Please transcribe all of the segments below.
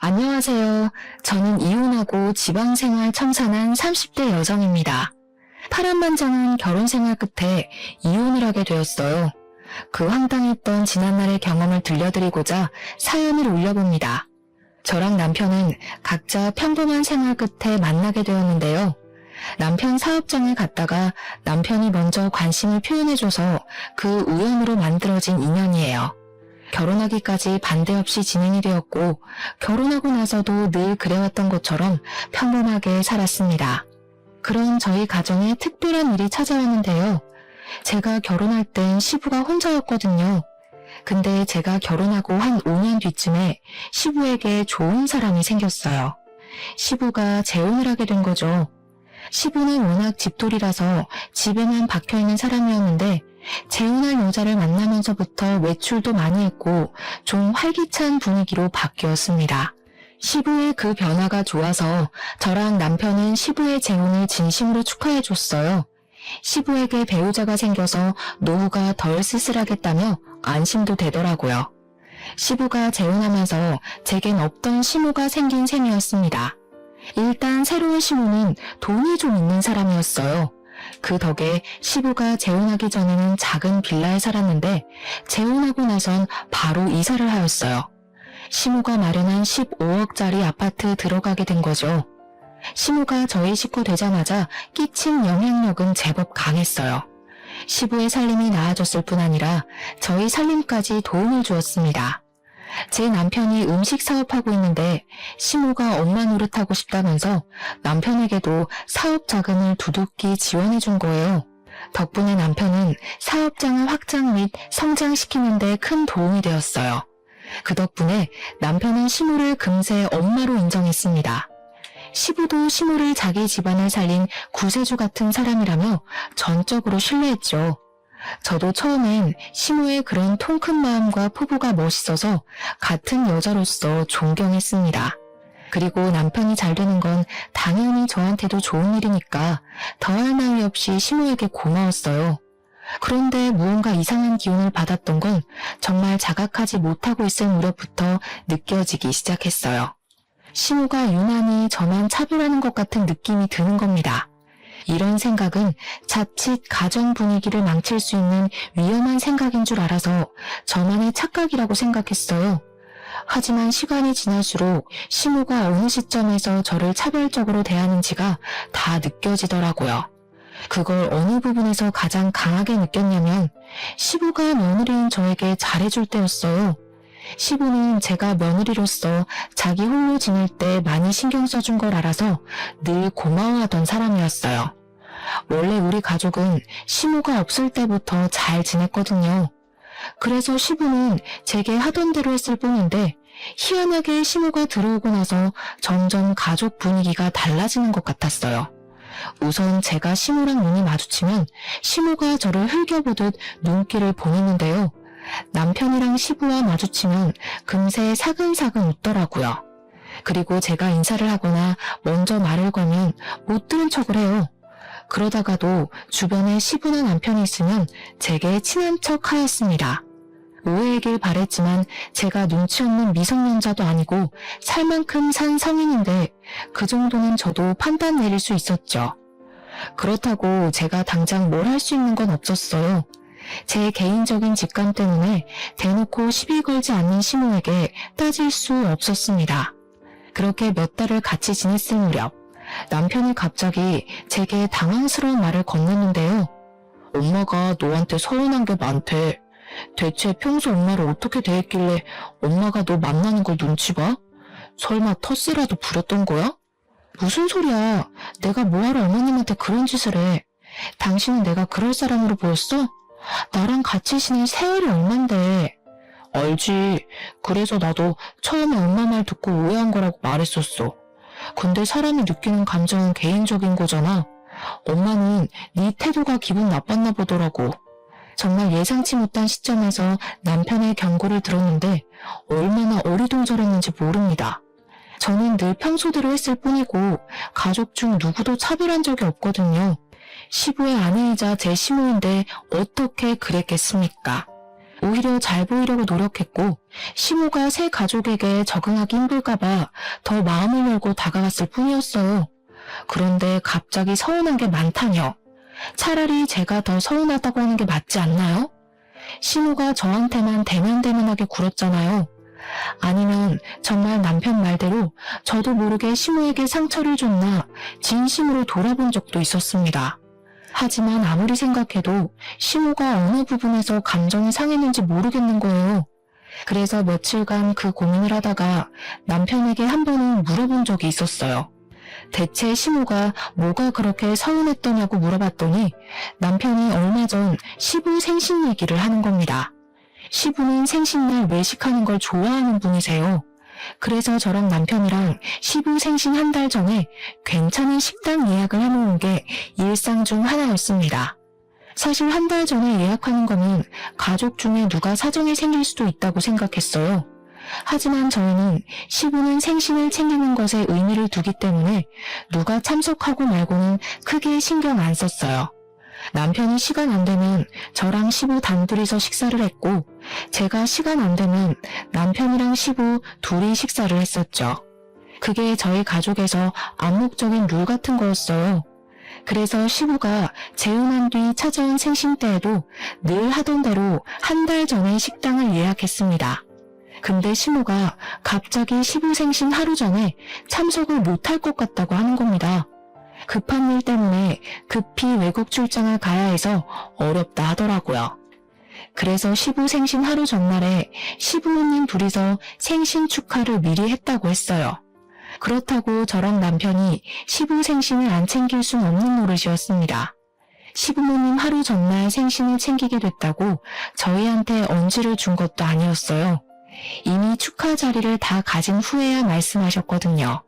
안녕하세요. 저는 이혼하고 지방생활 청산한 30대 여성입니다. 파란만장한 결혼생활 끝에 이혼을 하게 되었어요. 그 황당했던 지난날의 경험을 들려드리고자 사연을 올려봅니다. 저랑 남편은 각자 평범한 생활 끝에 만나게 되었는데요. 남편 사업장을 갔다가 남편이 먼저 관심을 표현해줘서 그 우연으로 만들어진 인연이에요. 결혼하기까지 반대 없이 진행이 되었고 결혼하고 나서도 늘 그래왔던 것처럼 평범하게 살았습니다. 그런 저희 가정에 특별한 일이 찾아왔는데요. 제가 결혼할 땐 시부가 혼자였거든요. 근데 제가 결혼하고 한 5년 뒤쯤에 시부에게 좋은 사람이 생겼어요. 시부가 재혼을 하게 된 거죠. 시부는 워낙 집돌이라서 집에만 박혀있는 사람이었는데 재혼할 여자를 만나면서부터 외출도 많이 했고 좀 활기찬 분위기로 바뀌었습니다. 시부의 그 변화가 좋아서 저랑 남편은 시부의 재혼을 진심으로 축하해줬어요. 시부에게 배우자가 생겨서 노후가 덜 쓸쓸하겠다며 안심도 되더라고요. 시부가 재혼하면서 제겐 없던 시무가 생긴 셈이었습니다. 일단 새로운 시무는 돈이 좀 있는 사람이었어요. 그 덕에 시부가 재혼하기 전에는 작은 빌라에 살았는데 재혼하고 나선 바로 이사를 하였어요. 시무가 마련한 15억짜리 아파트 들어가게 된 거죠. 시무가 저희 식구 되자마자 끼친 영향력은 제법 강했어요. 시부의 살림이 나아졌을 뿐 아니라 저희 살림까지 도움을 주었습니다. 제 남편이 음식 사업하고 있는데 시모가 엄마 노릇하고 싶다면서 남편에게도 사업 자금을 두둑히 지원해 준 거예요. 덕분에 남편은 사업장을 확장 및 성장시키는 데 큰 도움이 되었어요. 그 덕분에 남편은 시모를 금세 엄마로 인정했습니다. 시부도 시모를 자기 집안을 살린 구세주 같은 사람이라며 전적으로 신뢰했죠. 저도 처음엔 시모의 그런 통 큰 마음과 포부가 멋있어서 같은 여자로서 존경했습니다. 그리고 남편이 잘 되는 건 당연히 저한테도 좋은 일이니까 더할 나위 없이 시모에게 고마웠어요. 그런데 무언가 이상한 기운을 받았던 건 정말 자각하지 못하고 있을 무렵부터 느껴지기 시작했어요. 시모가 유난히 저만 차별하는 것 같은 느낌이 드는 겁니다. 이런 생각은 자칫 가정 분위기를 망칠 수 있는 위험한 생각인 줄 알아서 저만의 착각이라고 생각했어요. 하지만 시간이 지날수록 시모가 어느 시점에서 저를 차별적으로 대하는지가 다 느껴지더라고요. 그걸 어느 부분에서 가장 강하게 느꼈냐면 시부가 며느리인 저에게 잘해줄 때였어요. 시부는 제가 며느리로서 자기 홀로 지낼 때 많이 신경 써준 걸 알아서 늘 고마워하던 사람이었어요. 원래 우리 가족은 시모가 없을 때부터 잘 지냈거든요. 그래서 시부는 제게 하던 대로 했을 뿐인데 희한하게 시모가 들어오고 나서 점점 가족 분위기가 달라지는 것 같았어요. 우선 제가 시모랑 눈이 마주치면 시모가 저를 흘겨보듯 눈길을 보내는데요. 남편이랑 시부와 마주치면 금세 사근사근 웃더라고요. 그리고 제가 인사를 하거나 먼저 말을 걸면 못 들은 척을 해요. 그러다가도 주변에 시부나 남편이 있으면 제게 친한 척 하였습니다. 오해이길 바랬지만 제가 눈치 없는 미성년자도 아니고 살 만큼 산 성인인데 그 정도는 저도 판단 내릴 수 있었죠. 그렇다고 제가 당장 뭘 할 수 있는 건 없었어요. 제 개인적인 직감 때문에 대놓고 시비 걸지 않는 시모에게 따질 수 없었습니다. 그렇게 몇 달을 같이 지냈을 무렵 남편이 갑자기 제게 당황스러운 말을 건넸는데요. 엄마가 너한테 서운한 게 많대. 대체 평소 엄마를 어떻게 대했길래 엄마가 너 만나는 걸 눈치 봐? 설마 텃세라도 부렸던 거야? 무슨 소리야. 내가 뭐하러 어머님한테 그런 짓을 해. 당신은 내가 그럴 사람으로 보였어? 나랑 같이 지낸 세월이 얼만데. 알지. 그래서 나도 처음에 엄마 말 듣고 오해한 거라고 말했었어. 근데 사람이 느끼는 감정은 개인적인 거잖아. 엄마는 네 태도가 기분 나빴나 보더라고. 정말 예상치 못한 시점에서 남편의 경고를 들었는데 얼마나 어리둥절했는지 모릅니다. 저는 늘 평소대로 했을 뿐이고 가족 중 누구도 차별한 적이 없거든요. 시부의 아내이자 제 시모인데 어떻게 그랬겠습니까? 오히려 잘 보이려고 노력했고 시모가 새 가족에게 적응하기 힘들까봐 더 마음을 열고 다가갔을 뿐이었어요. 그런데 갑자기 서운한 게 많다뇨. 차라리 제가 더 서운하다고 하는 게 맞지 않나요? 시모가 저한테만 대면대면하게 굴었잖아요. 아니면 정말 남편 말대로 저도 모르게 시모에게 상처를 줬나 진심으로 돌아본 적도 있었습니다. 하지만 아무리 생각해도 시모가 어느 부분에서 감정이 상했는지 모르겠는 거예요. 그래서 며칠간 그 고민을 하다가 남편에게 한 번은 물어본 적이 있었어요. 대체 시모가 뭐가 그렇게 서운했더냐고 물어봤더니 남편이 얼마 전 시부 생신 얘기를 하는 겁니다. 시부는 생신날 외식하는 걸 좋아하는 분이세요. 그래서 저랑 남편이랑 시부 생신 한 달 전에 괜찮은 식당 예약을 해놓은 게 일상 중 하나였습니다. 사실 한 달 전에 예약하는 거는 가족 중에 누가 사정이 생길 수도 있다고 생각했어요. 하지만 저희는 시부는 생신을 챙기는 것에 의미를 두기 때문에 누가 참석하고 말고는 크게 신경 안 썼어요. 남편이 시간 안 되면 저랑 시부 단둘이서 식사를 했고 제가 시간 안 되면 남편이랑 시부 둘이 식사를 했었죠. 그게 저희 가족에서 암묵적인 룰 같은 거였어요. 그래서 시부가 재혼한 뒤 찾아온 생신 때에도 늘 하던 대로 한 달 전에 식당을 예약했습니다. 근데 시모가 갑자기 시부 생신 하루 전에 참석을 못할 것 같다고 하는 겁니다. 급한 일 때문에 급히 외국 출장을 가야 해서 어렵다 하더라고요. 그래서 시부 생신 하루 전날에 시부모님 둘이서 생신 축하를 미리 했다고 했어요. 그렇다고 저랑 남편이 시부 생신을 안 챙길 순 없는 노릇이었습니다. 시부모님 하루 전날 생신을 챙기게 됐다고 저희한테 언지를 준 것도 아니었어요. 이미 축하 자리를 다 가진 후에야 말씀하셨거든요.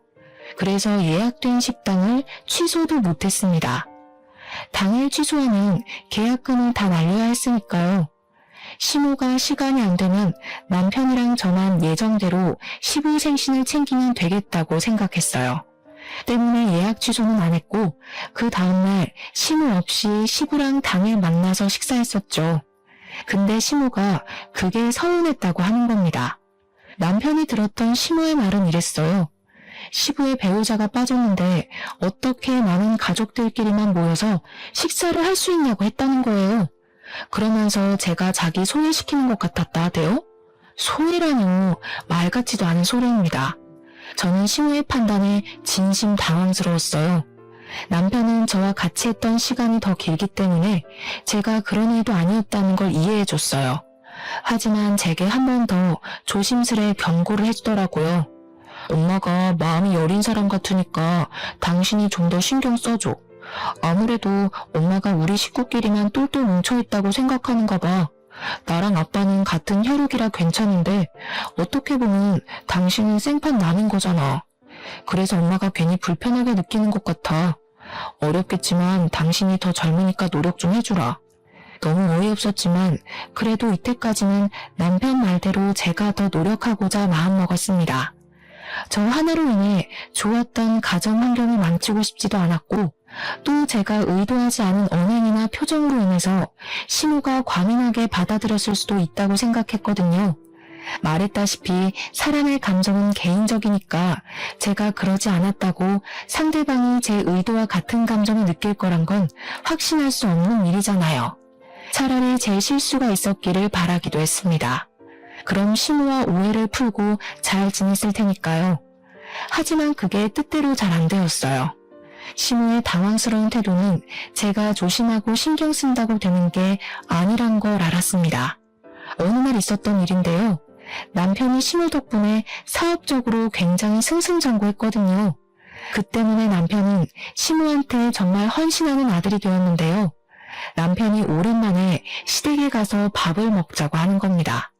그래서 예약된 식당을 취소도 못했습니다. 당일 취소하면 계약금을 다 날려야 했으니까요. 시모가 시간이 안 되면 남편이랑 저만 예정대로 시부 생신을 챙기면 되겠다고 생각했어요. 때문에 예약 취소는 안 했고 그 다음날 시모 없이 시부랑 당일 만나서 식사했었죠. 근데 시모가 그게 서운했다고 하는 겁니다. 남편이 들었던 시모의 말은 이랬어요. 시부의 배우자가 빠졌는데 어떻게 많은 가족들끼리만 모여서 식사를 할 수 있냐고 했다는 거예요. 그러면서 제가 자기 소외시키는 것 같았다 하대요. 소외라뇨. 말 같지도 않은 소리입니다. 저는 시모의 판단에 진심 당황스러웠어요. 남편은 저와 같이 했던 시간이 더 길기 때문에 제가 그런 의도 아니었다는 걸 이해해줬어요. 하지만 제게 한 번 더 조심스레 경고를 해주더라고요. 엄마가 마음이 여린 사람 같으니까 당신이 좀 더 신경 써줘. 아무래도 엄마가 우리 식구끼리만 똘똘 뭉쳐있다고 생각하는가 봐. 나랑 아빠는 같은 혈육이라 괜찮은데 어떻게 보면 당신은 생판 남인 거잖아. 그래서 엄마가 괜히 불편하게 느끼는 것 같아. 어렵겠지만 당신이 더 젊으니까 노력 좀 해주라. 너무 어이없었지만 그래도 이때까지는 남편 말대로 제가 더 노력하고자 마음먹었습니다. 저 하나로 인해 좋았던 가정 환경을 망치고 싶지도 않았고 또 제가 의도하지 않은 언행이나 표정으로 인해서 시모가 과민하게 받아들였을 수도 있다고 생각했거든요. 말했다시피 사람의 감정은 개인적이니까 제가 그러지 않았다고 상대방이 제 의도와 같은 감정을 느낄 거란 건 확신할 수 없는 일이잖아요. 차라리 제 실수가 있었기를 바라기도 했습니다. 그럼 시모와 오해를 풀고 잘 지냈을 테니까요. 하지만 그게 뜻대로 잘 안 되었어요. 시모의 당황스러운 태도는 제가 조심하고 신경 쓴다고 되는 게 아니란 걸 알았습니다. 어느 날 있었던 일인데요. 남편이 시모 덕분에 사업적으로 굉장히 승승장구했거든요. 그 때문에 남편은 시모한테 정말 헌신하는 아들이 되었는데요. 남편이 오랜만에 시댁에 가서 밥을 먹자고 하는 겁니다.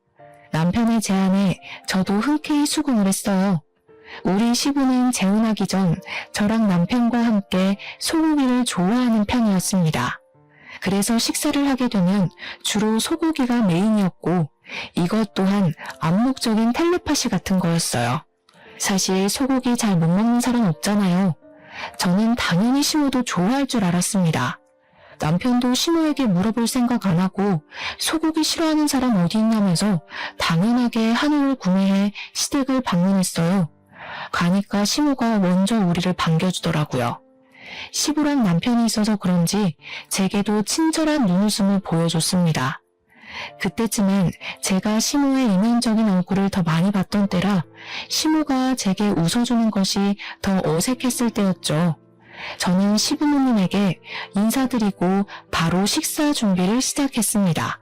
남편의 제안에 저도 흔쾌히 수긍을 했어요. 우리 시부는 재혼하기 전 저랑 남편과 함께 소고기를 좋아하는 편이었습니다. 그래서 식사를 하게 되면 주로 소고기가 메인이었고 이것 또한 암묵적인 텔레파시 같은 거였어요. 사실 소고기 잘 못 먹는 사람 없잖아요. 저는 당연히 시모도 좋아할 줄 알았습니다. 남편도 시모에게 물어볼 생각 안 하고 소고기 싫어하는 사람 어디 있냐면서 당연하게 한우를 구매해 시댁을 방문했어요. 가니까 시모가 먼저 우리를 반겨주더라고요. 시부랑 남편이 있어서 그런지 제게도 친절한 눈웃음을 보여줬습니다. 그때쯤엔 제가 시모의 이면적인 얼굴을 더 많이 봤던 때라 시모가 제게 웃어주는 것이 더 어색했을 때였죠. 저는 시부모님에게 인사드리고 바로 식사 준비를 시작했습니다.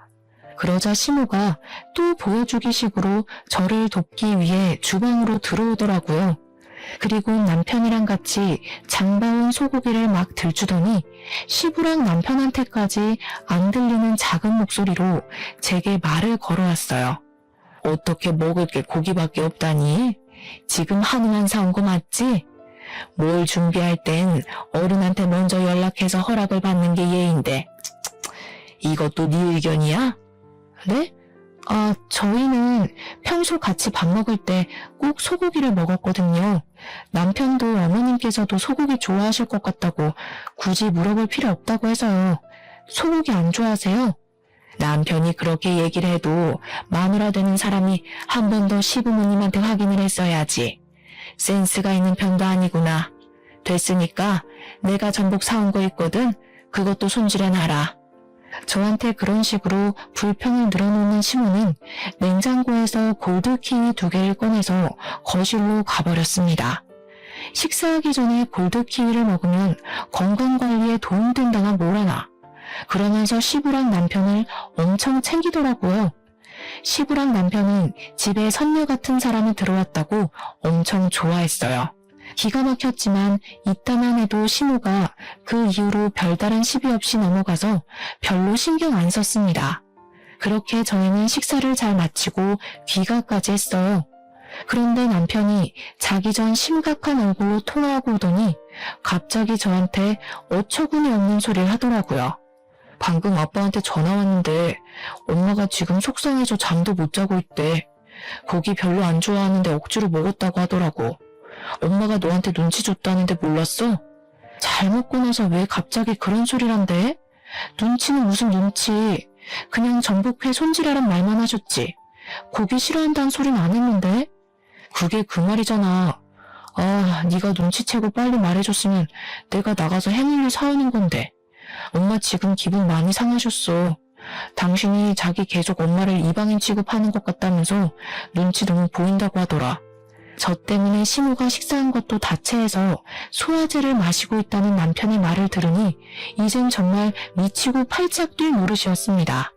그러자 시모가 또 보여주기식으로 저를 돕기 위해 주방으로 들어오더라고요. 그리고 남편이랑 같이 장봐온 소고기를 막 들추더니 시부랑 남편한테까지 안 들리는 작은 목소리로 제게 말을 걸어왔어요. 어떻게 먹을 게 고기밖에 없다니? 지금 한우만 사온 거 맞지? 뭘 준비할 땐 어른한테 먼저 연락해서 허락을 받는 게 예인데 이것도 네 의견이야? 네? 저희는 평소 같이 밥 먹을 때 꼭 소고기를 먹었거든요. 남편도 어머님께서도 소고기 좋아하실 것 같다고 굳이 물어볼 필요 없다고 해서요. 소고기 안 좋아하세요? 남편이 그렇게 얘기를 해도 마누라 되는 사람이 한 번 더 시부모님한테 확인을 했어야지. 센스가 있는 편도 아니구나. 됐으니까 내가 전복 사온 거 있거든. 그것도 손질해놔라. 저한테 그런 식으로 불평을 늘어놓는 시모는 냉장고에서 골드키위 2개를 꺼내서 거실로 가버렸습니다. 식사하기 전에 골드키위를 먹으면 건강관리에 도움된다나 뭐라나. 그러면서 시부랑 남편을 엄청 챙기더라고요. 시부랑 남편은 집에 선녀 같은 사람이 들어왔다고 엄청 좋아했어요. 기가 막혔지만 이따만 해도 시모가 그 이후로 별다른 시비 없이 넘어가서 별로 신경 안 썼습니다. 그렇게 저희는 식사를 잘 마치고 귀가까지 했어요. 그런데 남편이 자기 전 심각한 얼굴로 통화하고 오더니 갑자기 저한테 어처구니 없는 소리를 하더라고요. 방금 아빠한테 전화 왔는데 엄마가 지금 속상해서 잠도 못 자고 있대. 고기 별로 안 좋아하는데 억지로 먹었다고 하더라고. 엄마가 너한테 눈치 줬다는데 몰랐어? 잘 먹고 나서 왜 갑자기 그런 소리를 한대? 눈치는 무슨 눈치. 그냥 전복회 손질하란 말만 하셨지. 고기 싫어한다는 소리는 안 했는데? 그게 그 말이잖아. 네가 눈치채고 빨리 말해줬으면 내가 나가서 해물류 사오는 건데. 엄마 지금 기분 많이 상하셨어. 당신이 자기 계속 엄마를 이방인 취급하는 것 같다면서 눈치 너무 보인다고 하더라. 저 때문에 시모가 식사한 것도 다체해서 소화제를 마시고 있다는 남편의 말을 들으니 이젠 정말 미치고 팔짝 뛸 노릇이었습니다.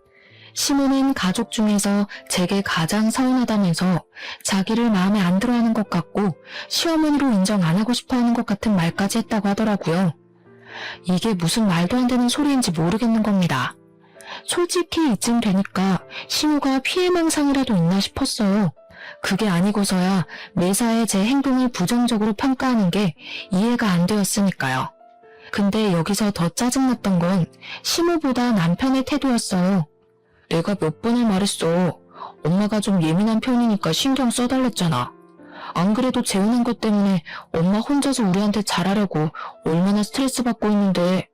시모는 가족 중에서 제게 가장 서운하다면서 자기를 마음에 안 들어하는 것 같고 시어머니로 인정 안 하고 싶어하는 것 같은 말까지 했다고 하더라고요. 이게 무슨 말도 안 되는 소리인지 모르겠는 겁니다. 솔직히 이쯤 되니까 시모가 피해망상이라도 있나 싶었어요. 그게 아니고서야 매사에 제 행동을 부정적으로 평가하는 게 이해가 안 되었으니까요. 근데 여기서 더 짜증났던 건 시모보다 남편의 태도였어요. 내가 몇 번을 말했어. 엄마가 좀 예민한 편이니까 신경 써달랬잖아. 안 그래도 재혼한 것 때문에 엄마 혼자서 우리한테 잘하려고 얼마나 스트레스 받고 있는데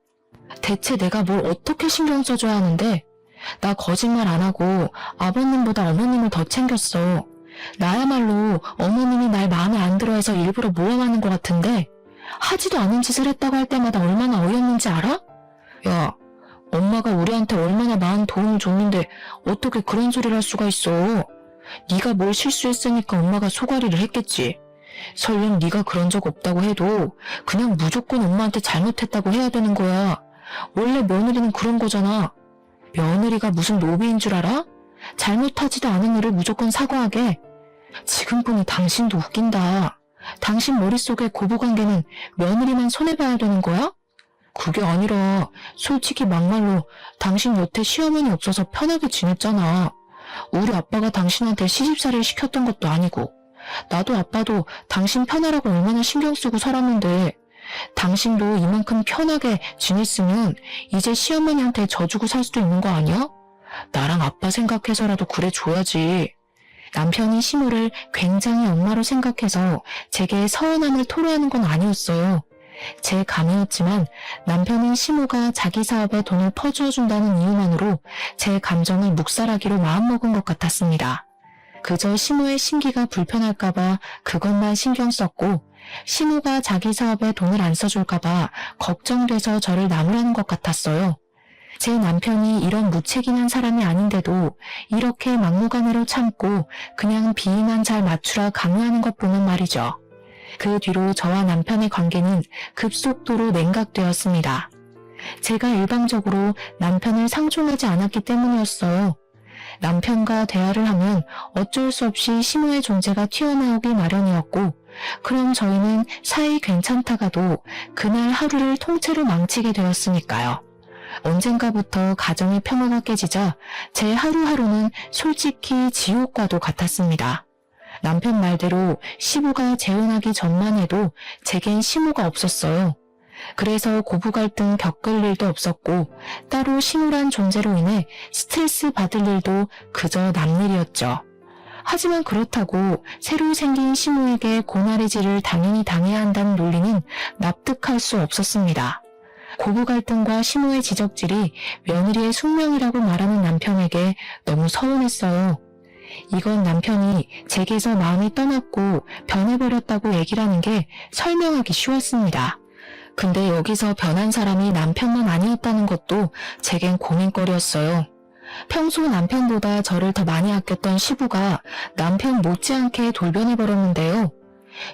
대체 내가 뭘 어떻게 신경 써줘야 하는데? 나 거짓말 안 하고 아버님보다 어머님을 더 챙겼어. 나야말로 어머님이 날 마음에 안 들어해서 일부러 모함하는 것 같은데 하지도 않은 짓을 했다고 할 때마다 얼마나 어이없는지 알아? 야, 엄마가 우리한테 얼마나 많은 도움을 줬는데 어떻게 그런 소리를 할 수가 있어. 네가 뭘 실수했으니까 엄마가 소가리를 했겠지. 설령 네가 그런 적 없다고 해도 그냥 무조건 엄마한테 잘못했다고 해야 되는 거야. 원래 며느리는 그런 거잖아. 며느리가 무슨 노비인 줄 알아? 잘못하지도 않은 일을 무조건 사과하게. 지금 보니 당신도 웃긴다. 당신 머릿속에 고부관계는 며느리만 손해봐야 되는 거야? 그게 아니라 솔직히 막말로 당신 여태 시어머니 없어서 편하게 지냈잖아. 우리 아빠가 당신한테 시집살이를 시켰던 것도 아니고 나도 아빠도 당신 편하라고 얼마나 신경 쓰고 살았는데 당신도 이만큼 편하게 지냈으면 이제 시어머니한테 져주고 살 수도 있는 거 아니야? 나랑 아빠 생각해서라도 그래 줘야지. 남편이 시모를 굉장히 엄마로 생각해서 제게 서운함을 토로하는 건 아니었어요. 제 감이었지만 남편인 시모가 자기 사업에 돈을 퍼주어준다는 이유만으로 제 감정을 묵살하기로 마음먹은 것 같았습니다. 그저 시모의 심기가 불편할까봐 그것만 신경 썼고 시모가 자기 사업에 돈을 안 써줄까봐 걱정돼서 저를 나무라는 것 같았어요. 제 남편이 이런 무책임한 사람이 아닌데도 이렇게 막무가내로 참고 그냥 비위만 잘 맞추라 강요하는 것 보면 말이죠. 그 뒤로 저와 남편의 관계는 급속도로 냉각되었습니다. 제가 일방적으로 남편을 상종하지 않았기 때문이었어요. 남편과 대화를 하면 어쩔 수 없이 시모의 존재가 튀어나오기 마련이었고, 그럼 저희는 사이 괜찮다가도 그날 하루를 통째로 망치게 되었으니까요. 언젠가부터 가정의 평화가 깨지자 제 하루하루는 솔직히 지옥과도 같았습니다. 남편 말대로 시부가 재혼하기 전만 해도 제겐 시모가 없었어요. 그래서 고부 갈등 겪을 일도 없었고 따로 시무란 존재로 인해 스트레스 받을 일도 그저 남일이었죠. 하지만 그렇다고 새로 생긴 시모에게 고나리질을 당연히 당해야 한다는 논리는 납득할 수 없었습니다. 고부 갈등과 시모의 지적질이 며느리의 숙명이라고 말하는 남편에게 너무 서운했어요. 이건 남편이 제게서 마음이 떠났고 변해버렸다고 얘기를 하는 게 설명하기 쉬웠습니다. 근데 여기서 변한 사람이 남편만 아니었다는 것도 제겐 고민거리였어요. 평소 남편보다 저를 더 많이 아꼈던 시부가 남편 못지않게 돌변해버렸는데요.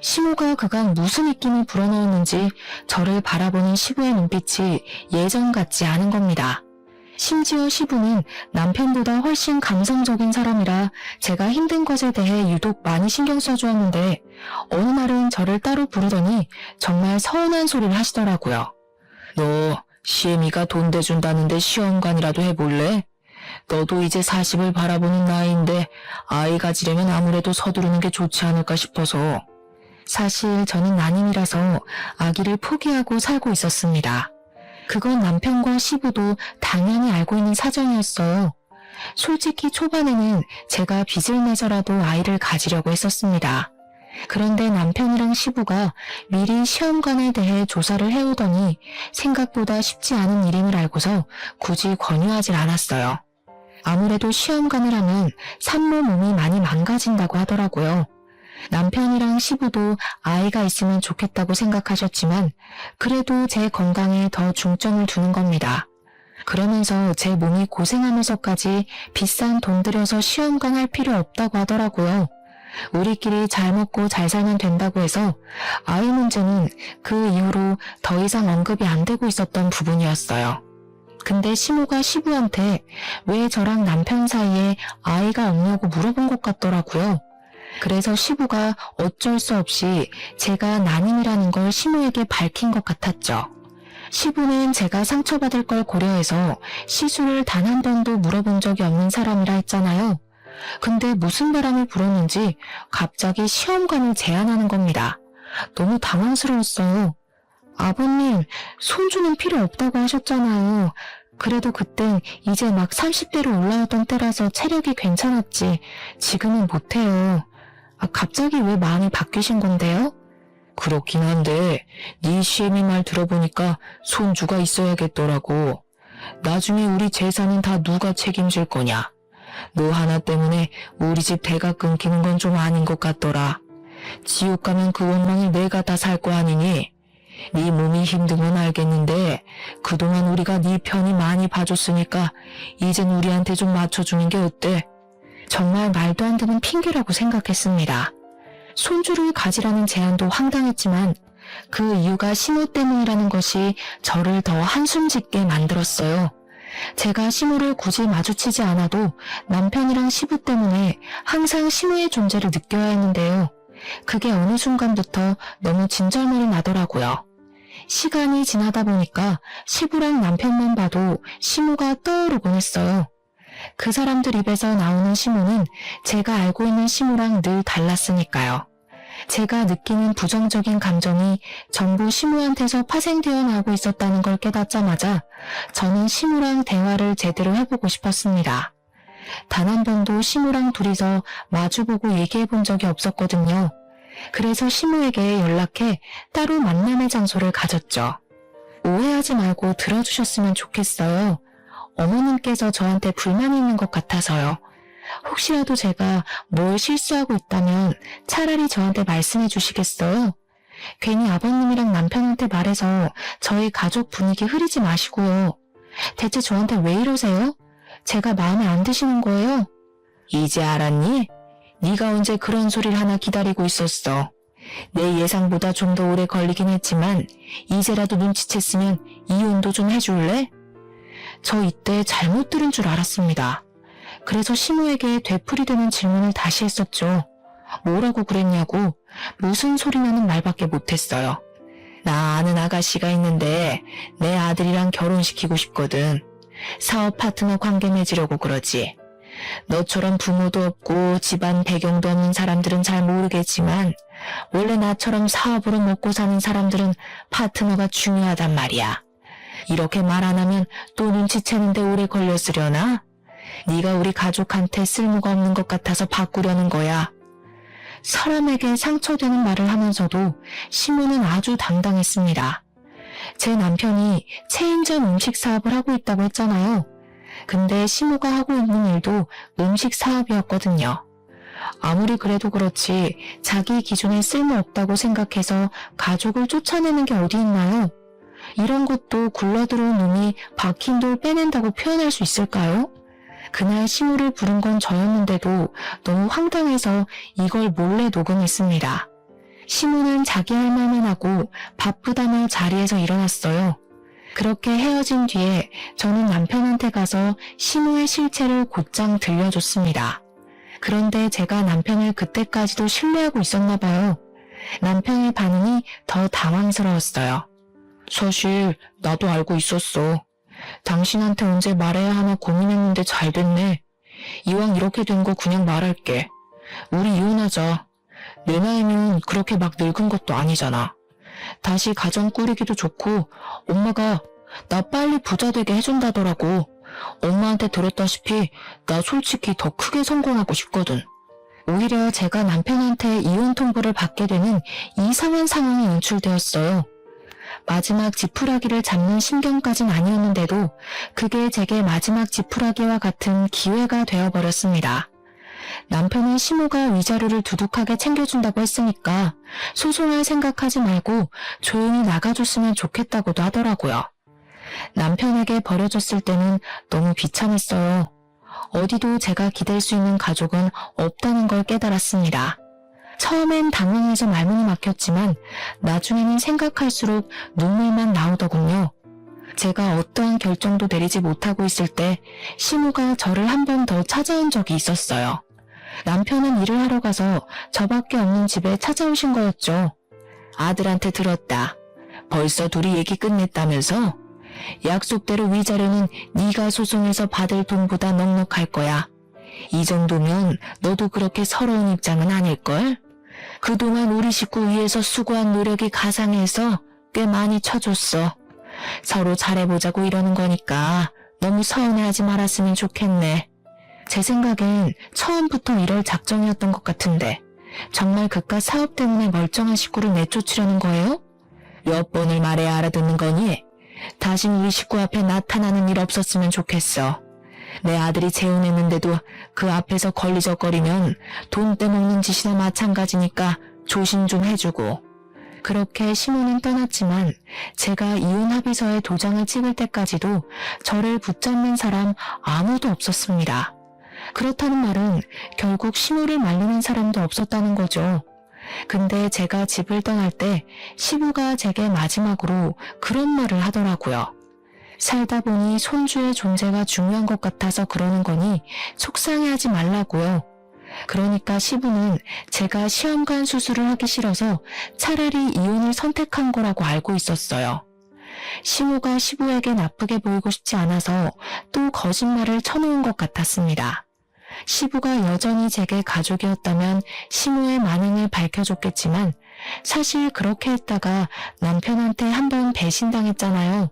시모가 그간 무슨 입김을 불어넣었는지 저를 바라보는 시부의 눈빛이 예전 같지 않은 겁니다. 심지어 시부는 남편보다 훨씬 감성적인 사람이라 제가 힘든 것에 대해 유독 많이 신경 써주었는데 어느 날은 저를 따로 부르더니 정말 서운한 소리를 하시더라고요. 너 시애미가 돈 대준다는데 시험관이라도 해볼래? 너도 이제 40을 바라보는 나이인데 아이 가지려면 아무래도 서두르는 게 좋지 않을까 싶어서. 사실 저는 난임이라서 아기를 포기하고 살고 있었습니다. 그건 남편과 시부도 당연히 알고 있는 사정이었어요. 솔직히 초반에는 제가 빚을 내서라도 아이를 가지려고 했었습니다. 그런데 남편이랑 시부가 미리 시험관에 대해 조사를 해오더니 생각보다 쉽지 않은 일임을 알고서 굳이 권유하질 않았어요. 아무래도 시험관을 하면 산모 몸이 많이 망가진다고 하더라고요. 남편이랑 시부도 아이가 있으면 좋겠다고 생각하셨지만 그래도 제 건강에 더 중점을 두는 겁니다. 그러면서 제 몸이 고생하면서까지 비싼 돈 들여서 시험관 할 필요 없다고 하더라고요. 우리끼리 잘 먹고 잘 살면 된다고 해서 아이 문제는 그 이후로 더 이상 언급이 안 되고 있었던 부분이었어요. 근데 시모가 시부한테 왜 저랑 남편 사이에 아이가 없냐고 물어본 것 같더라고요. 그래서 시부가 어쩔 수 없이 제가 난임이라는 걸 시모에게 밝힌 것 같았죠. 시부는 제가 상처받을 걸 고려해서 시술을 단 한 번도 물어본 적이 없는 사람이라 했잖아요. 근데 무슨 바람이 불었는지 갑자기 시험관을 제안하는 겁니다. 너무 당황스러웠어요. 아버님, 손주는 필요 없다고 하셨잖아요. 그래도 그땐 이제 막 30대로 올라오던 때라서 체력이 괜찮았지. 지금은 못해요. 갑자기 왜 마음이 바뀌신 건데요? 그렇긴 한데 네 시애미 말 들어보니까 손주가 있어야겠더라고. 나중에 우리 재산은 다 누가 책임질 거냐. 너 하나 때문에 우리 집 대가 끊기는 건 좀 아닌 것 같더라. 지옥 가면 그 원망을 내가 다 살 거 아니니? 네 몸이 힘든 건 알겠는데 그동안 우리가 네 편이 많이 봐줬으니까 이젠 우리한테 좀 맞춰주는 게 어때? 정말 말도 안 되는 핑계라고 생각했습니다. 손주를 가지라는 제안도 황당했지만 그 이유가 시모 때문이라는 것이 저를 더 한숨 짓게 만들었어요. 제가 시모를 굳이 마주치지 않아도 남편이랑 시부 때문에 항상 시모의 존재를 느껴야 했는데요. 그게 어느 순간부터 너무 진절머리 나더라고요. 시간이 지나다 보니까 시부랑 남편만 봐도 시모가 떠오르곤 했어요. 그 사람들 입에서 나오는 시모는 제가 알고 있는 시모랑 늘 달랐으니까요. 제가 느끼는 부정적인 감정이 전부 시모한테서 파생되어 나오고 있었다는 걸 깨닫자마자 저는 시모랑 대화를 제대로 해보고 싶었습니다. 단 한 번도 시모랑 둘이서 마주보고 얘기해 본 적이 없었거든요. 그래서 시무에게 연락해 따로 만남의 장소를 가졌죠. 오해하지 말고 들어주셨으면 좋겠어요. 어머님께서 저한테 불만이 있는 것 같아서요. 혹시라도 제가 뭘 실수하고 있다면 차라리 저한테 말씀해 주시겠어요? 괜히 아버님이랑 남편한테 말해서 저희 가족 분위기 흐리지 마시고요. 대체 저한테 왜 이러세요? 제가 마음에 안 드시는 거예요? 이제 알았니? 네가 언제 그런 소리를 하나 기다리고 있었어. 내 예상보다 좀 더 오래 걸리긴 했지만 이제라도 눈치챘으면 이혼도 좀 해줄래? 저 이때 잘못 들은 줄 알았습니다. 그래서 시모에게 되풀이되는 질문을 다시 했었죠. 뭐라고 그랬냐고 무슨 소리 나는 말밖에 못했어요. 나 아는 아가씨가 있는데 내 아들이랑 결혼시키고 싶거든. 사업 파트너 관계 맺으려고 그러지. 너처럼 부모도 없고 집안 배경도 없는 사람들은 잘 모르겠지만 원래 나처럼 사업으로 먹고 사는 사람들은 파트너가 중요하단 말이야. 이렇게 말 안 하면 또 눈치채는데 오래 걸렸으려나? 네가 우리 가족한테 쓸모가 없는 것 같아서 바꾸려는 거야. 사람에게 상처되는 말을 하면서도 시모는 아주 당당했습니다. 제 남편이 체인점 음식 사업을 하고 있다고 했잖아요. 근데 시모가 하고 있는 일도 음식 사업이었거든요. 아무리 그래도 그렇지 자기 기준에 쓸모없다고 생각해서 가족을 쫓아내는 게 어디 있나요? 이런 것도 굴러들어온 놈이 박힌 돌 빼낸다고 표현할 수 있을까요? 그날 시모를 부른 건 저였는데도 너무 황당해서 이걸 몰래 녹음했습니다. 시모는 자기 할 말만 하고 바쁘다며 자리에서 일어났어요. 그렇게 헤어진 뒤에 저는 남편한테 가서 시모의 실체를 곧장 들려줬습니다. 그런데 제가 남편을 그때까지도 신뢰하고 있었나 봐요. 남편의 반응이 더 당황스러웠어요. 사실 나도 알고 있었어. 당신한테 언제 말해야 하나 고민했는데 잘 됐네. 이왕 이렇게 된 거 그냥 말할게. 우리 이혼하자. 내 나이면 그렇게 막 늙은 것도 아니잖아. 다시 가정 꾸리기도 좋고 엄마가 나 빨리 부자 되게 해준다더라고. 엄마한테 들었다시피 나 솔직히 더 크게 성공하고 싶거든. 오히려 제가 남편한테 이혼 통보를 받게 되는 이상한 상황이 연출되었어요. 마지막 지푸라기를 잡는 심경까진 아니었는데도 그게 제게 마지막 지푸라기와 같은 기회가 되어버렸습니다. 남편은 시모가 위자료를 두둑하게 챙겨준다고 했으니까 소송할 생각하지 말고 조용히 나가줬으면 좋겠다고도 하더라고요. 남편에게 버려졌을 때는 너무 비참했어요. 어디도 제가 기댈 수 있는 가족은 없다는 걸 깨달았습니다. 처음엔 당황해서 말문이 막혔지만 나중에는 생각할수록 눈물만 나오더군요. 제가 어떠한 결정도 내리지 못하고 있을 때 시모가 저를 한 번 더 찾아온 적이 있었어요. 남편은 일을 하러 가서 저밖에 없는 집에 찾아오신 거였죠. 아들한테 들었다. 벌써 둘이 얘기 끝냈다면서? 약속대로 위자료는 네가 소송해서 받을 돈보다 넉넉할 거야. 이 정도면 너도 그렇게 서러운 입장은 아닐걸? 그동안 우리 식구 위해서 수고한 노력이 가상해서 꽤 많이 쳐줬어. 서로 잘해보자고 이러는 거니까 너무 서운해하지 말았으면 좋겠네. 제 생각엔 처음부터 이럴 작정이었던 것 같은데 정말 그깟 사업 때문에 멀쩡한 식구를 내쫓으려는 거예요? 몇 번을 말해야 알아듣는 거니? 다신 우리 식구 앞에 나타나는 일 없었으면 좋겠어. 내 아들이 재혼했는데도 그 앞에서 걸리적거리면 돈 떼먹는 짓이나 마찬가지니까 조심 좀 해주고. 그렇게 시모는 떠났지만 제가 이혼 합의서에 도장을 찍을 때까지도 저를 붙잡는 사람 아무도 없었습니다. 그렇다는 말은 결국 시모를 말리는 사람도 없었다는 거죠. 근데 제가 집을 떠날 때 시부가 제게 마지막으로 그런 말을 하더라고요. 살다 보니 손주의 존재가 중요한 것 같아서 그러는 거니 속상해하지 말라고요. 그러니까 시부는 제가 시험관 수술을 하기 싫어서 차라리 이혼을 선택한 거라고 알고 있었어요. 시모가 시부에게 나쁘게 보이고 싶지 않아서 또 거짓말을 쳐놓은 것 같았습니다. 시부가 여전히 제게 가족이었다면 시모의 만행을 밝혀줬겠지만 사실 그렇게 했다가 남편한테 한번 배신당했잖아요.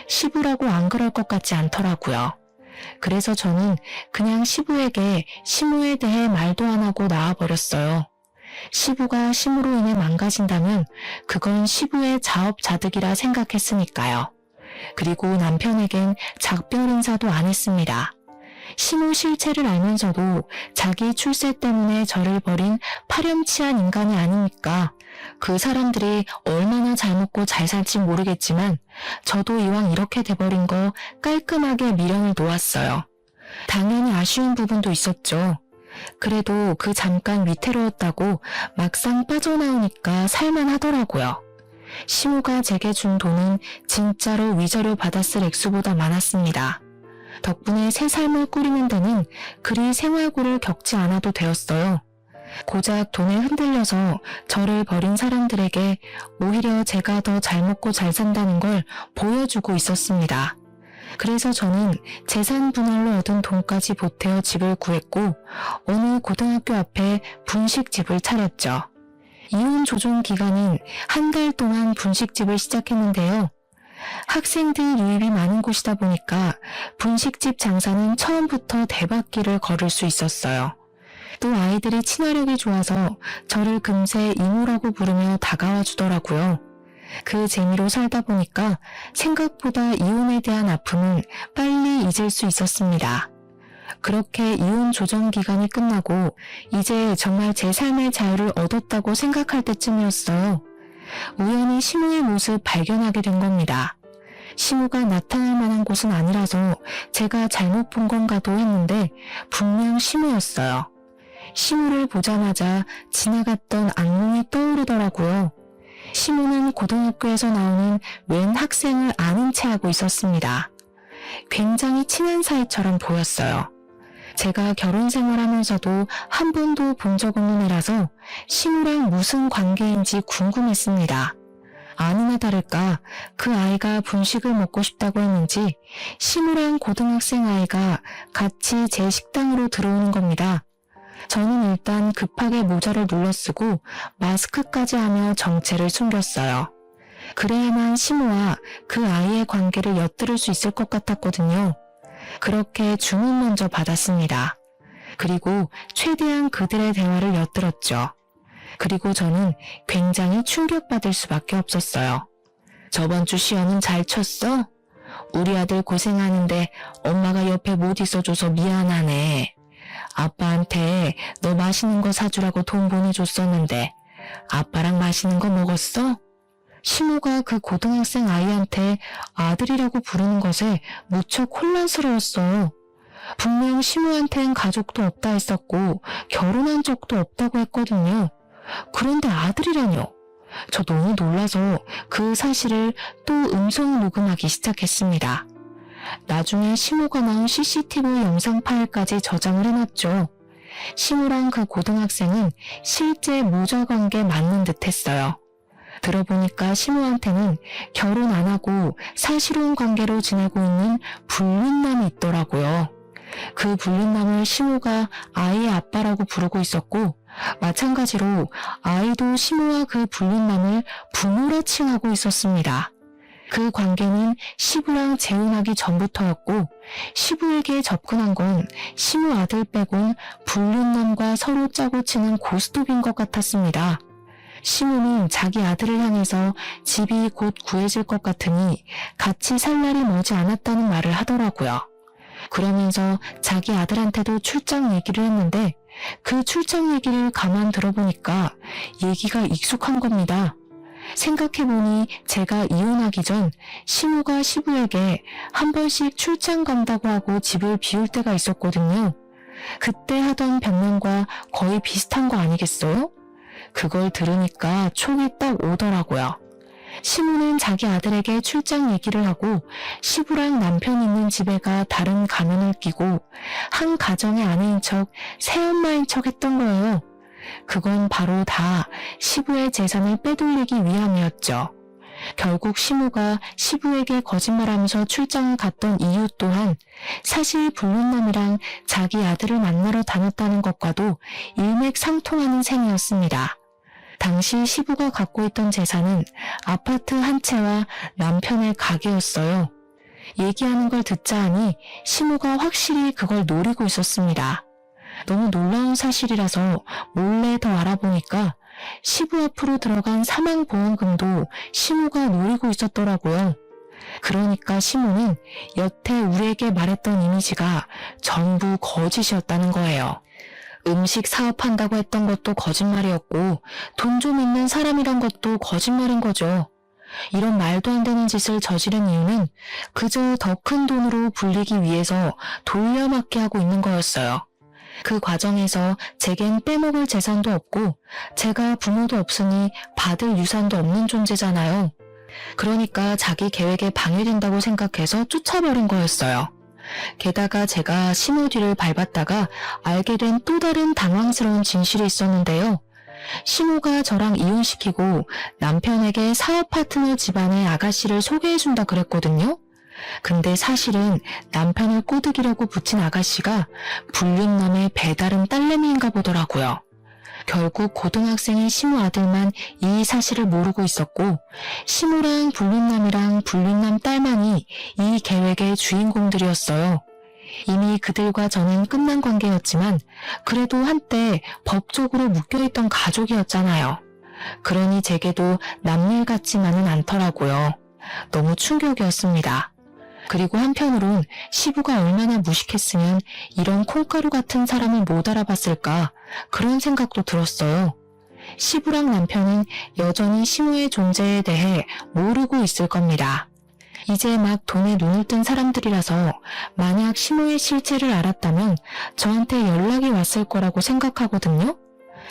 시부라고 안 그럴 것 같지 않더라고요. 그래서 저는 그냥 시부에게 시모에 대해 말도 안 하고 나와버렸어요. 시부가 심으로 인해 망가진다면 그건 시부의 자업자득이라 생각했으니까요. 그리고 남편에겐 작별 인사도 안 했습니다. 시무 실체를 알면서도 자기 출세 때문에 저를 버린 파렴치한 인간이 아닙니까? 그 사람들이 얼마나 잘 먹고 잘 살지 모르겠지만 저도 이왕 이렇게 돼버린 거 깔끔하게 미련을 놓았어요. 당연히 아쉬운 부분도 있었죠. 그래도 그 잠깐 위태로웠다고 막상 빠져나오니까 살만하더라고요. 시무가 제게 준 돈은 진짜로 위자료 받았을 액수보다 많았습니다. 덕분에 새 삶을 꾸리는 데는 그리 생활고를 겪지 않아도 되었어요. 고작 돈에 흔들려서 저를 버린 사람들에게 오히려 제가 더 잘 먹고 잘 산다는 걸 보여주고 있었습니다. 그래서 저는 재산 분할로 얻은 돈까지 보태어 집을 구했고 어느 고등학교 앞에 분식집을 차렸죠. 이혼 조정 기간인 한 달 동안 분식집을 시작했는데요. 학생들 유입이 많은 곳이다 보니까 분식집 장사는 처음부터 대박기를 걸을 수 있었어요. 또 아이들이 친화력이 좋아서 저를 금세 이모라고 부르며 다가와 주더라고요. 그 재미로 살다 보니까 생각보다 이혼에 대한 아픔은 빨리 잊을 수 있었습니다. 그렇게 이혼 조정 기간이 끝나고 이제 정말 제 삶의 자유를 얻었다고 생각할 때쯤이었어요. 우연히 시무의 모습 발견하게 된 겁니다. 시무가 나타날 만한 곳은 아니라서 제가 잘못 본 건가도 했는데 분명 시무였어요. 시무를 보자마자 지나갔던 악몽이 떠오르더라고요. 시무는 고등학교에서 나오는 웬 학생을 아는 체 하고 있었습니다. 굉장히 친한 사이처럼 보였어요. 제가 결혼 생활하면서도 한 번도 본 적 없는 애라서 시무랑 무슨 관계인지 궁금했습니다. 아니나 다를까 그 아이가 분식을 먹고 싶다고 했는지 시무랑 고등학생 아이가 같이 제 식당으로 들어오는 겁니다. 저는 일단 급하게 모자를 눌러쓰고 마스크까지 하며 정체를 숨겼어요. 그래야만 시무와 그 아이의 관계를 엿들을 수 있을 것 같았거든요. 그렇게 주문 먼저 받았습니다. 그리고 최대한 그들의 대화를 엿들었죠. 그리고 저는 굉장히 충격받을 수밖에 없었어요. 저번 주 시험은 잘 쳤어? 우리 아들 고생하는데 엄마가 옆에 못 있어줘서 미안하네. 아빠한테 너 맛있는 거 사주라고 돈 보내줬었는데 아빠랑 맛있는 거 먹었어? 시무가 그 고등학생 아이한테 아들이라고 부르는 것에 무척 혼란스러웠어요. 분명 시무한텐 가족도 없다 했었고 결혼한 적도 없다고 했거든요. 그런데 아들이라뇨. 저 너무 놀라서 그 사실을 또 음성 녹음하기 시작했습니다. 나중에 시무가 나온 CCTV 영상 파일까지 저장을 해놨죠. 시무랑 그 고등학생은 실제 모자 관계 맞는 듯 했어요. 들어보니까 시무한테는 결혼 안 하고 사실혼 관계로 지내고 있는 불륜남이 있더라고요. 그 불륜남을 시무가 아이의 아빠라고 부르고 있었고 마찬가지로 아이도 시무와 그 불륜남을 부모라 칭하고 있었습니다. 그 관계는 시부랑 재혼하기 전부터였고 시부에게 접근한 건 시무 아들 빼곤 불륜남과 서로 짜고 치는 고스톱인 것 같았습니다. 시무는 자기 아들을 향해서 집이 곧 구해질 것 같으니 같이 살 날이 머지 않았다는 말을 하더라고요. 그러면서 자기 아들한테도 출장 얘기를 했는데 그 출장 얘기를 가만 들어보니까 얘기가 익숙한 겁니다. 생각해보니 제가 이혼하기 전 시무가 시부에게 한 번씩 출장 간다고 하고 집을 비울 때가 있었거든요. 그때 하던 변명과 거의 비슷한 거 아니겠어요? 그걸 들으니까 촉이 딱 오더라고요. 시무는 자기 아들에게 출장 얘기를 하고 시부랑 남편 있는 집에 가 다른 가면을 끼고 한 가정의 아내인 척 새엄마인 척 했던 거예요. 그건 바로 다 시부의 재산을 빼돌리기 위함이었죠. 결국 시무가 시부에게 거짓말하면서 출장을 갔던 이유 또한 사실 불륜남이랑 자기 아들을 만나러 다녔다는 것과도 일맥상통하는 셈이었습니다. 당시 시부가 갖고 있던 재산은 아파트 한 채와 남편의 가게였어요. 얘기하는 걸 듣자 하니 시무가 확실히 그걸 노리고 있었습니다. 너무 놀라운 사실이라서 몰래 더 알아보니까 시부 앞으로 들어간 사망보험금도 시모가 노리고 있었더라고요. 그러니까 시모는 여태 우리에게 말했던 이미지가 전부 거짓이었다는 거예요. 음식 사업한다고 했던 것도 거짓말이었고 돈 좀 있는 사람이란 것도 거짓말인 거죠. 이런 말도 안 되는 짓을 저지른 이유는 그저 더 큰 돈으로 불리기 위해서 돌려막기 하고 있는 거였어요. 그 과정에서 제겐 빼먹을 재산도 없고 제가 부모도 없으니 받을 유산도 없는 존재잖아요. 그러니까 자기 계획에 방해된다고 생각해서 쫓아버린 거였어요. 게다가 제가 시모 뒤를 밟았다가 알게 된 또 다른 당황스러운 진실이 있었는데요. 시모가 저랑 이혼시키고 남편에게 사업 파트너 집안의 아가씨를 소개해준다 그랬거든요. 근데 사실은 남편을 꼬드기려고 붙인 아가씨가 불륜남의 배다른 딸내미인가 보더라고요. 결국 고등학생인 시모 아들만 이 사실을 모르고 있었고 시모랑 불륜남이랑 불륜남 딸만이 이 계획의 주인공들이었어요. 이미 그들과 저는 끝난 관계였지만 그래도 한때 법적으로 묶여있던 가족이었잖아요. 그러니 제게도 남일 같지만은 않더라고요. 너무 충격이었습니다. 그리고 한편으론 시부가 얼마나 무식했으면 이런 콩가루 같은 사람을 못 알아봤을까 그런 생각도 들었어요. 시부랑 남편은 여전히 시모의 존재에 대해 모르고 있을 겁니다. 이제 막 돈에 눈을 뜬 사람들이라서 만약 시모의 실체를 알았다면 저한테 연락이 왔을 거라고 생각하거든요.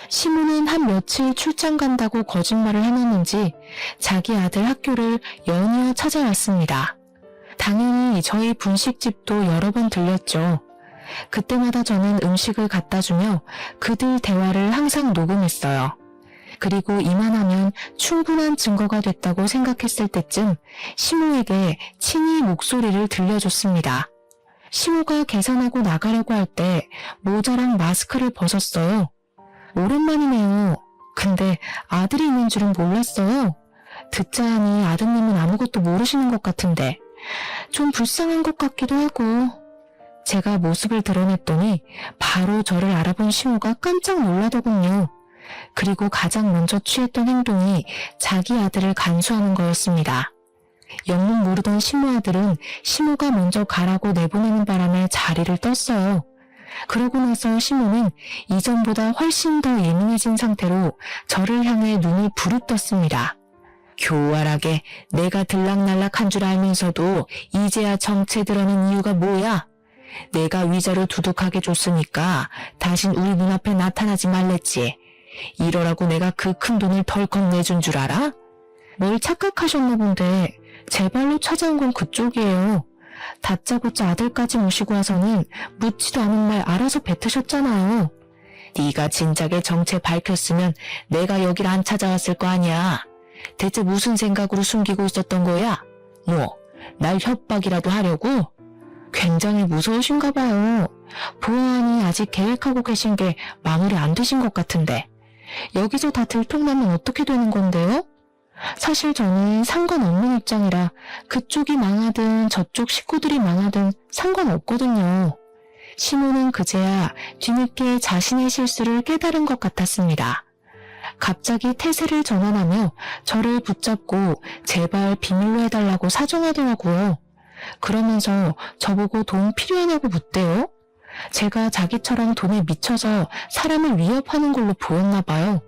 시모는 한 며칠 출장 간다고 거짓말을 해놨는지 자기 아들 학교를 연이어 찾아왔습니다. 당연히 저희 분식집도 여러 번 들렸죠. 그때마다 저는 음식을 갖다 주며 그들 대화를 항상 녹음했어요. 그리고 이만하면 충분한 증거가 됐다고 생각했을 때쯤 시모에게 친히 목소리를 들려줬습니다. 시모가 계산하고 나가려고 할 때 모자랑 마스크를 벗었어요. 오랜만이네요. 근데 아들이 있는 줄은 몰랐어요. 듣자 하니 아드님은 아무것도 모르시는 것 같은데 좀 불쌍한 것 같기도 하고. 제가 모습을 드러냈더니 바로 저를 알아본 시모가 깜짝 놀라더군요. 그리고 가장 먼저 취했던 행동이 자기 아들을 간수하는 거였습니다. 영문 모르던 시모 아들은 시모가 먼저 가라고 내보내는 바람에 자리를 떴어요. 그러고 나서 시모는 이전보다 훨씬 더 예민해진 상태로 저를 향해 눈을 부릅떴습니다. 교활하게 내가 들락날락한 줄 알면서도 이제야 정체 드러낸 이유가 뭐야? 내가 위자료 두둑하게 줬으니까 다신 우리 눈앞에 나타나지 말랬지. 이러라고 내가 그 큰 돈을 덜컥 내준 줄 알아? 뭘 착각하셨나 본데 제 발로 찾아온 건 그쪽이에요. 다짜고짜 아들까지 모시고 와서는 묻지도 않은 말 알아서 뱉으셨잖아요. 네가 진작에 정체 밝혔으면 내가 여길 안 찾아왔을 거 아니야. 대체 무슨 생각으로 숨기고 있었던 거야? 뭐, 날 협박이라도 하려고? 굉장히 무서우신가 봐요. 보아하니 아직 계획하고 계신 게 마무리 안 되신 것 같은데. 여기서 다 들통나면 어떻게 되는 건데요? 사실 저는 상관없는 입장이라 그쪽이 망하든 저쪽 식구들이 망하든 상관없거든요. 시모는 그제야 뒤늦게 자신의 실수를 깨달은 것 같았습니다. 갑자기 태세를 전환하며 저를 붙잡고 제발 비밀로 해달라고 사정하더라고요. 그러면서 저보고 돈 필요하냐고 묻대요. 제가 자기처럼 돈에 미쳐서 사람을 위협하는 걸로 보였나 봐요.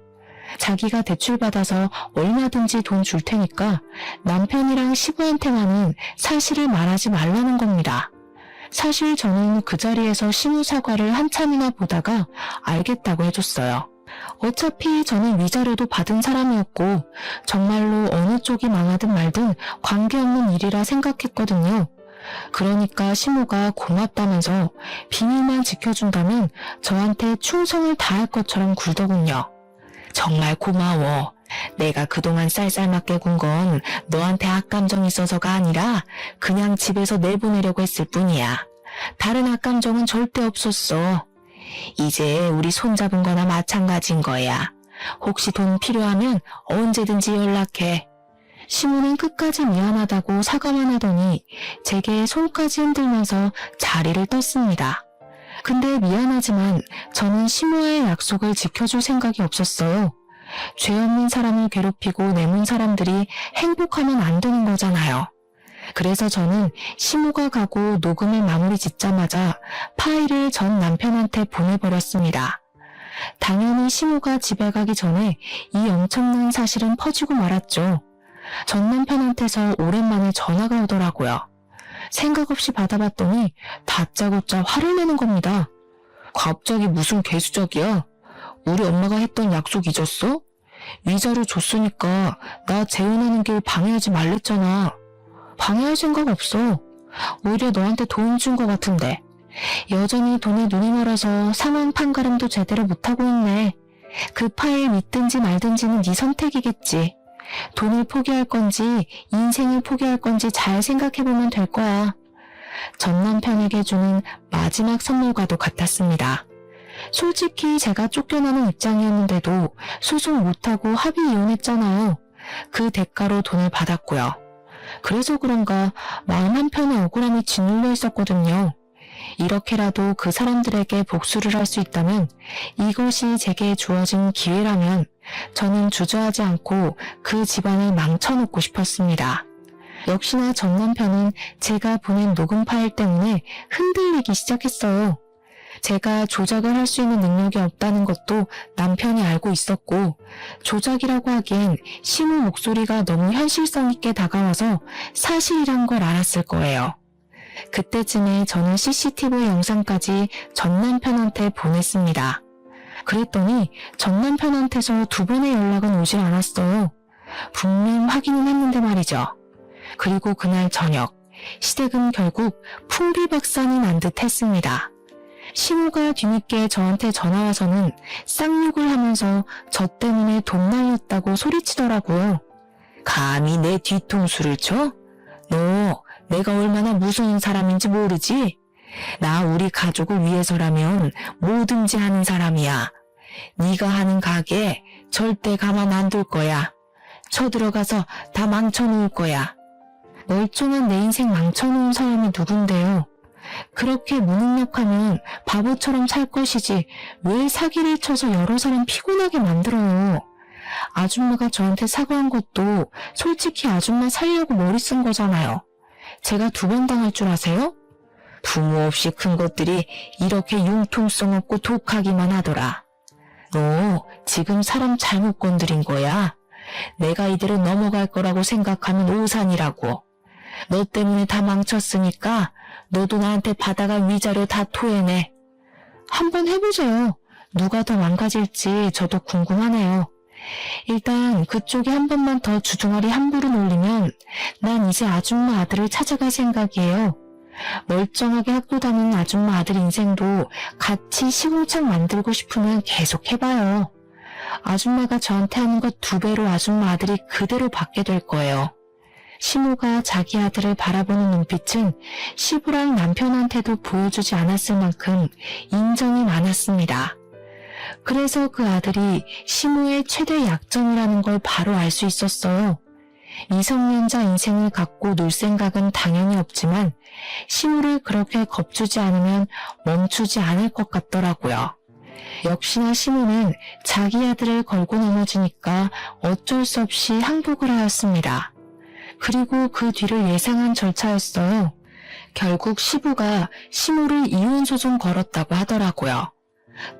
자기가 대출받아서 얼마든지 돈 줄 테니까 남편이랑 시부한테만은 사실을 말하지 말라는 겁니다. 사실 저는 그 자리에서 시무 사과를 한참이나 보다가 알겠다고 해줬어요. 어차피 저는 위자료도 받은 사람이었고 정말로 어느 쪽이 망하든 말든 관계없는 일이라 생각했거든요. 그러니까 시모가 고맙다면서 비밀만 지켜준다면 저한테 충성을 다할 것처럼 굴더군요. 정말 고마워. 내가 그동안 쌀쌀맞게 군 건 너한테 악감정 있어서가 아니라 그냥 집에서 내보내려고 했을 뿐이야. 다른 악감정은 절대 없었어. 이제 우리 손잡은 거나 마찬가지인 거야. 혹시 돈 필요하면 언제든지 연락해. 시모는 끝까지 미안하다고 사과만 하더니 제게 손까지 흔들면서 자리를 떴습니다. 근데 미안하지만 저는 시모의 약속을 지켜줄 생각이 없었어요. 죄 없는 사람을 괴롭히고 내몬 사람들이 행복하면 안 되는 거잖아요. 그래서 저는 시모가 가고 녹음을 마무리 짓자마자 파일을 전 남편한테 보내버렸습니다. 당연히 시모가 집에 가기 전에 이 엄청난 사실은 퍼지고 말았죠. 전 남편한테서 오랜만에 전화가 오더라고요. 생각 없이 받아봤더니 다짜고짜 화를 내는 겁니다. 갑자기 무슨 개수작이야? 우리 엄마가 했던 약속 잊었어? 위자료 줬으니까 나 재혼하는 길 방해하지 말랬잖아. 방해할 생각 없어. 오히려 너한테 돈 준 것 같은데. 여전히 돈에 눈이 멀어서 상황 판가름도 제대로 못하고 있네. 그 파일 믿든지 말든지는 네 선택이겠지. 돈을 포기할 건지 인생을 포기할 건지 잘 생각해보면 될 거야. 전 남편에게 주는 마지막 선물과도 같았습니다. 솔직히 제가 쫓겨나는 입장이었는데도 소송 못하고 합의 이혼했잖아요. 그 대가로 돈을 받았고요. 그래서 그런가 마음 한편에 억울함이 짓눌려 있었거든요. 이렇게라도 그 사람들에게 복수를 할 수 있다면, 이것이 제게 주어진 기회라면 저는 주저하지 않고 그 집안을 망쳐놓고 싶었습니다. 역시나 전 남편은 제가 보낸 녹음 파일 때문에 흔들리기 시작했어요. 제가 조작을 할 수 있는 능력이 없다는 것도 남편이 알고 있었고, 조작이라고 하기엔 시모 목소리가 너무 현실성 있게 다가와서 사실이란 걸 알았을 거예요. 그때쯤에 저는 CCTV 영상까지 전 남편한테 보냈습니다. 그랬더니 전 남편한테서 2번의 연락은 오질 않았어요. 분명 확인은 했는데 말이죠. 그리고 그날 저녁, 시댁은 결국 풍비박산이 난 듯 했습니다. 시모가 뒤늦게 저한테 전화와서는 쌍욕을 하면서 저 때문에 돈 날렸다고 소리치더라고요. 감히 내 뒤통수를 쳐? 너 내가 얼마나 무서운 사람인지 모르지? 나 우리 가족을 위해서라면 뭐든지 하는 사람이야. 네가 하는 가게 절대 가만 안 둘 거야. 쳐들어가서 다 망쳐놓을 거야. 멀쩡한 내 인생 망쳐놓은 사람이 누군데요? 그렇게 무능력하면 바보처럼 살 것이지 왜 사기를 쳐서 여러 사람 피곤하게 만들어요. 아줌마가 저한테 사과한 것도 솔직히 아줌마 살려고 머리 쓴 거잖아요. 제가 2번 당할 줄 아세요? 부모 없이 큰 것들이 이렇게 융통성 없고 독하기만 하더라. 너 지금 사람 잘못 건드린 거야. 내가 이대로 넘어갈 거라고 생각하면 오산이라고. 너 때문에 다 망쳤으니까 너도 나한테 받아갈 위자료 다 토해내. 한번 해보세요. 누가 더 망가질지 저도 궁금하네요. 일단 그쪽이 한 번만 더 주둥아리 함부로 놀리면 난 이제 아줌마 아들을 찾아갈 생각이에요. 멀쩡하게 학교 다니는 아줌마 아들 인생도 같이 시궁창 만들고 싶으면 계속 해봐요. 아줌마가 저한테 하는 것 2배로 아줌마 아들이 그대로 받게 될 거예요. 시모가 자기 아들을 바라보는 눈빛은 시부랑 남편한테도 보여주지 않았을 만큼 인정이 많았습니다. 그래서 그 아들이 시모의 최대 약점이라는 걸 바로 알 수 있었어요. 미성년자 인생을 갖고 놀 생각은 당연히 없지만 시모를 그렇게 겁주지 않으면 멈추지 않을 것 같더라고요. 역시나 시모는 자기 아들을 걸고 넘어지니까 어쩔 수 없이 항복을 하였습니다. 그리고 그 뒤를 예상한 절차였어요. 결국 시부가 시모를 이혼소송 걸었다고 하더라고요.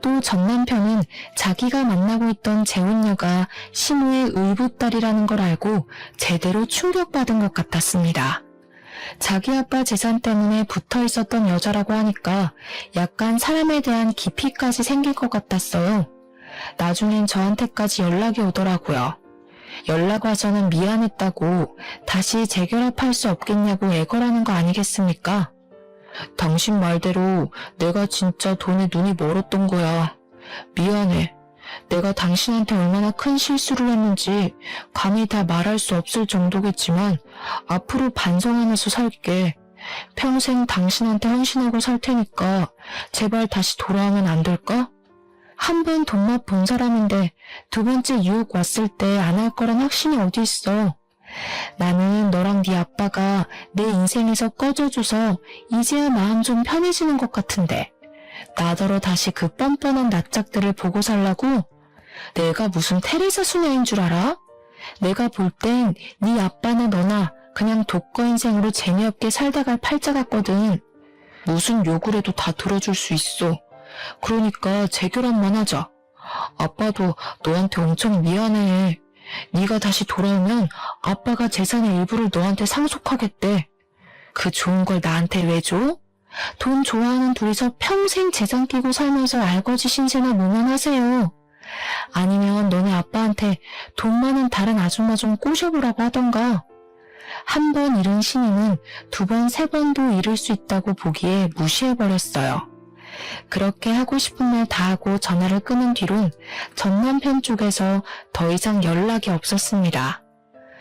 또 전 남편은 자기가 만나고 있던 재혼녀가 시모의 의붓딸이라는 걸 알고 제대로 충격받은 것 같았습니다. 자기 아빠 재산 때문에 붙어 있었던 여자라고 하니까 약간 사람에 대한 깊이까지 생길 것 같았어요. 나중엔 저한테까지 연락이 오더라고요. 연락 와서는 미안했다고 다시 재결합할 수 없겠냐고 애걸하는 거 아니겠습니까? 당신 말대로 내가 진짜 돈에 눈이 멀었던 거야. 미안해. 내가 당신한테 얼마나 큰 실수를 했는지 감히 다 말할 수 없을 정도겠지만 앞으로 반성하면서 살게. 평생 당신한테 헌신하고 살 테니까 제발 다시 돌아오면 안 될까? 한 번 돈맛 본 사람인데 2번째 유혹 왔을 때 안 할 거란 확신이 어디 있어. 나는 너랑 네 아빠가 내 인생에서 꺼져줘서 이제야 마음 좀 편해지는 것 같은데 나더러 다시 그 뻔뻔한 낯짝들을 보고 살라고? 내가 무슨 테레사 수녀인 줄 알아? 내가 볼 땐 네 아빠나 너나 그냥 독거 인생으로 재미없게 살다 갈 팔자 같거든. 무슨 욕을 해도 다 들어줄 수 있어. 그러니까 재결합만 하자. 아빠도 너한테 엄청 미안해. 네가 다시 돌아오면 아빠가 재산의 일부를 너한테 상속하겠대. 그 좋은 걸 나한테 왜 줘? 돈 좋아하는 둘이서 평생 재산 끼고 살면서 알거지 신세나 모면하세요. 아니면 너네 아빠한테 돈 많은 다른 아줌마 좀 꼬셔보라고 하던가. 한 번 잃은 신임은 두 번, 세 번도 잃을 수 있다고 보기에 무시해버렸어요. 그렇게 하고 싶은 말 다 하고 전화를 끊은 뒤론 전 남편 쪽에서 더 이상 연락이 없었습니다.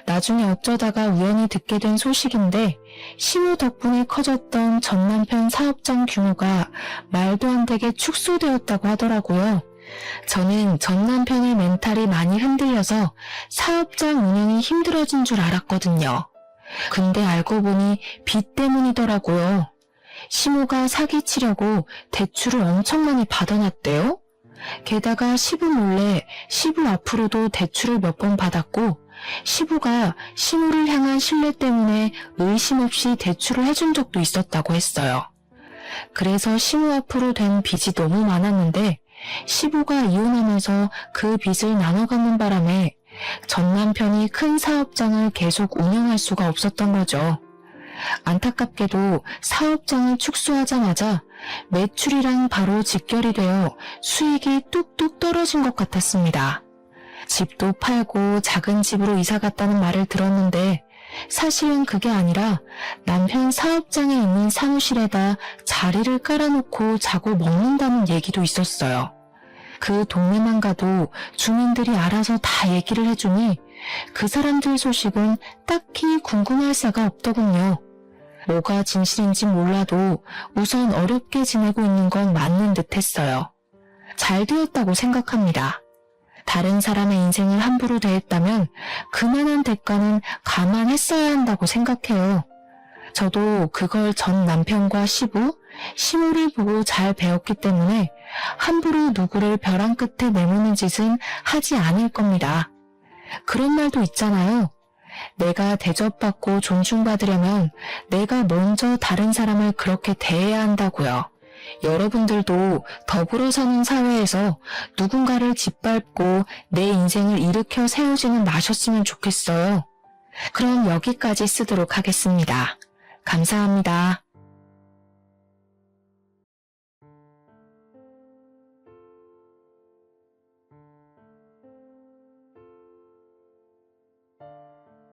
나중에 어쩌다가 우연히 듣게 된 소식인데 시무 덕분에 커졌던 전 남편 사업장 규모가 말도 안 되게 축소되었다고 하더라고요. 저는 전 남편의 멘탈이 많이 흔들려서 사업장 운영이 힘들어진 줄 알았거든요. 근데 알고 보니 빚 때문이더라고요. 시모가 사기치려고 대출을 엄청 많이 받아놨대요. 게다가 시부 몰래 시부 앞으로도 대출을 몇 번 받았고 시부가 시모를 향한 신뢰 때문에 의심 없이 대출을 해준 적도 있었다고 했어요. 그래서 시모 앞으로 된 빚이 너무 많았는데 시부가 이혼하면서 그 빚을 나눠 갚는 바람에 전 남편이 큰 사업장을 계속 운영할 수가 없었던 거죠. 안타깝게도 사업장을 축소하자마자 매출이랑 바로 직결이 되어 수익이 뚝뚝 떨어진 것 같았습니다. 집도 팔고 작은 집으로 이사 갔다는 말을 들었는데 사실은 그게 아니라 남편 사업장에 있는 사무실에다 자리를 깔아놓고 자고 먹는다는 얘기도 있었어요. 그 동네만 가도 주민들이 알아서 다 얘기를 해주니 그 사람들 소식은 딱히 궁금할 새가 없더군요. 뭐가 진실인지 몰라도 우선 어렵게 지내고 있는 건 맞는 듯 했어요. 잘 되었다고 생각합니다. 다른 사람의 인생을 함부로 대했다면 그만한 대가는 감안했어야 한다고 생각해요. 저도 그걸 전 남편과 시부, 시모를 보고 잘 배웠기 때문에 함부로 누구를 벼랑 끝에 내모는 짓은 하지 않을 겁니다. 그런 말도 있잖아요. 내가 대접받고 존중받으려면 내가 먼저 다른 사람을 그렇게 대해야 한다고요. 여러분들도 더불어 사는 사회에서 누군가를 짓밟고 내 인생을 일으켜 세우지는 마셨으면 좋겠어요. 그럼 여기까지 쓰도록 하겠습니다. 감사합니다.